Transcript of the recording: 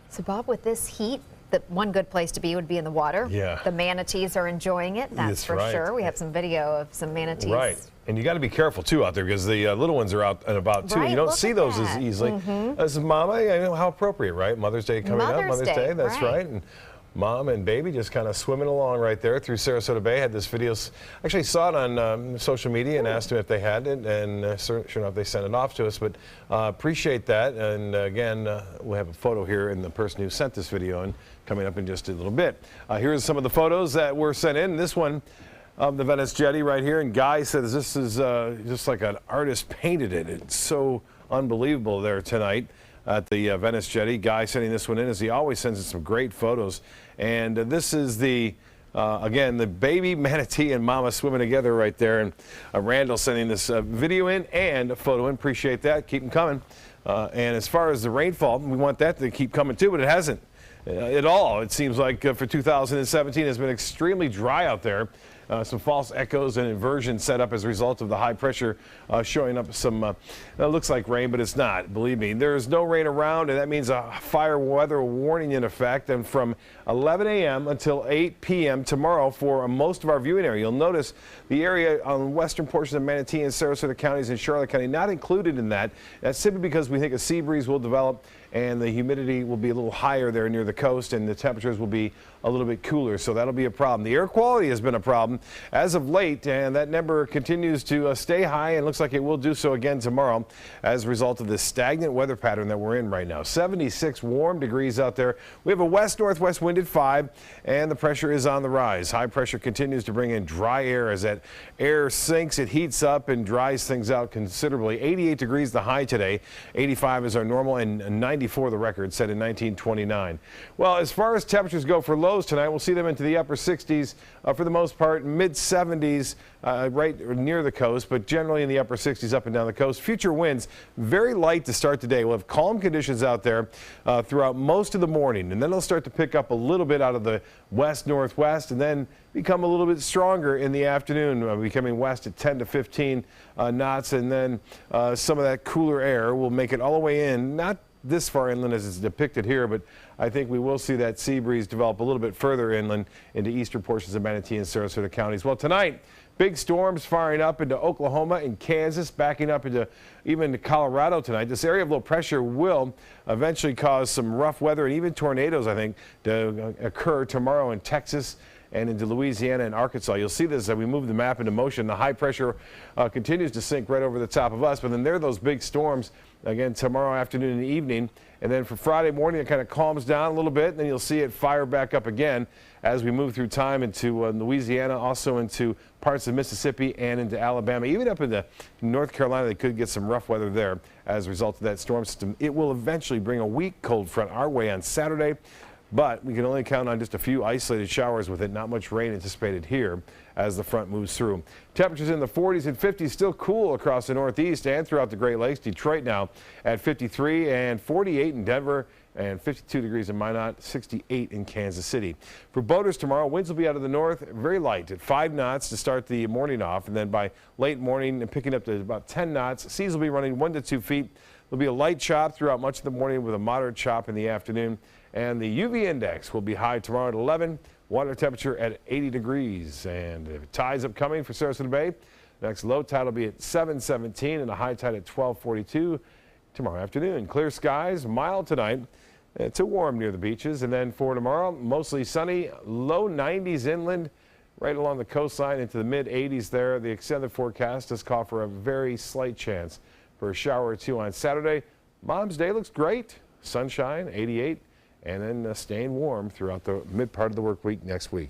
So Bob, with this heat, the one good place to be would be in the water. Yeah. The manatees are enjoying it, that's for sure. We have some video of some manatees. Right. And you got to be careful too out there because the little ones are out and about too. Right, You don't see those as easily. As a mama, I know how appropriate, right? Mother's Day coming up. Mother's Day, that's right. And mom and baby just kind of swimming along right there through Sarasota Bay. Had this video. Actually saw it on social media and asked them if they had it, and sure enough, they sent it off to us. But appreciate that. And again, we'll have a photo here in the person who sent this video and coming up in just a little bit. Here's some of the photos that were sent in. This one of the Venice Jetty right here, and Guy says this is just like an artist painted it. It's so unbelievable there tonight at the Venice Jetty. Guy sending this one in, as he always sends us some great photos. And this is the, again, the baby manatee and mama swimming together right there. And Randall sending this video in and a photo in. Appreciate that. Keep them coming. And as far as the rainfall, we want that to keep coming too, but it hasn't at all. It seems like for 2017 it's been extremely dry out there. Some false echoes and inversions set up as a result of the high pressure showing up some, it looks like rain, but it's not, believe me. There is no rain around, and that means a fire weather warning in effect. And from 11 a.m. until 8 p.m. tomorrow for most of our viewing area. You'll notice the area on western portions of Manatee and Sarasota counties and Charlotte County not included in that. That's simply because we think a sea breeze will develop and the humidity will be a little higher there near the coast, and the temperatures will be a little bit cooler, so that'll be a problem. The air quality has been a problem as of late, and that number continues to stay high, and looks like it will do so again tomorrow as a result of this stagnant weather pattern that we're in right now. 76 warm degrees out there. We have a west-northwest wind at 5, and the pressure is on the rise. High pressure continues to bring in dry air. As that air sinks, it heats up and dries things out considerably. 88 degrees the high today. 85 is our normal, and 94 the record set in 1929. Well, as far as temperatures go for lows tonight, we'll see them into the upper 60s for the most part, mid 70s right near the coast, but generally in the upper 60s up and down the coast. Future winds very light to start the day. We'll have calm conditions out there throughout most of the morning, and then they'll start to pick up a little bit out of the west-northwest and then become a little bit stronger in the afternoon, becoming west at 10 to 15 knots, and then some of that cooler air will make it all the way in, not this far inland as it's depicted here, but I think we will see that sea breeze develop a little bit further inland into eastern portions of Manatee and Sarasota counties. Well, tonight, big storms firing up into Oklahoma and Kansas, backing up into even Colorado tonight. This area of low pressure will eventually cause some rough weather and even tornadoes, I think, to occur tomorrow in Texas and into Louisiana and Arkansas. You'll see this as we move the map into motion. The high pressure continues to sink right over the top of us, but then there are those big storms again tomorrow afternoon and evening. And then for Friday morning, it kind of calms down a little bit, and then you'll see it fire back up again as we move through time into Louisiana, also into parts of Mississippi and into Alabama, even up into North Carolina. They could get some rough weather there as a result of that storm system. It will eventually bring a weak cold front our way on Saturday, but we can only count on just a few isolated showers with it. Not much rain anticipated here as the front moves through. Temperatures in the 40s and 50s, still cool across the Northeast and throughout the Great Lakes. Detroit now at 53 and 48 in Denver, and 52 degrees in Minot, 68 in Kansas City. For boaters tomorrow, winds will be out of the north, very light at 5 knots to start the morning off, and then by late morning and picking up to about 10 knots. Seas will be running 1 to 2 feet. There'll be a light chop throughout much of the morning with a moderate chop in the afternoon. And the UV index will be high tomorrow at 11, water temperature at 80 degrees. And tides upcoming for Sarasota Bay. Next low tide will be at 7:17 and a high tide at 12:42 tomorrow afternoon. Clear skies, mild tonight. It's warm near the beaches. And then for tomorrow, mostly sunny, low 90s inland, right along the coastline into the mid 80s there. The extended forecast does call for a very slight chance for a shower or two on Saturday. Mom's Day looks great. Sunshine, 88. And then staying warm throughout the mid part of the work week next week.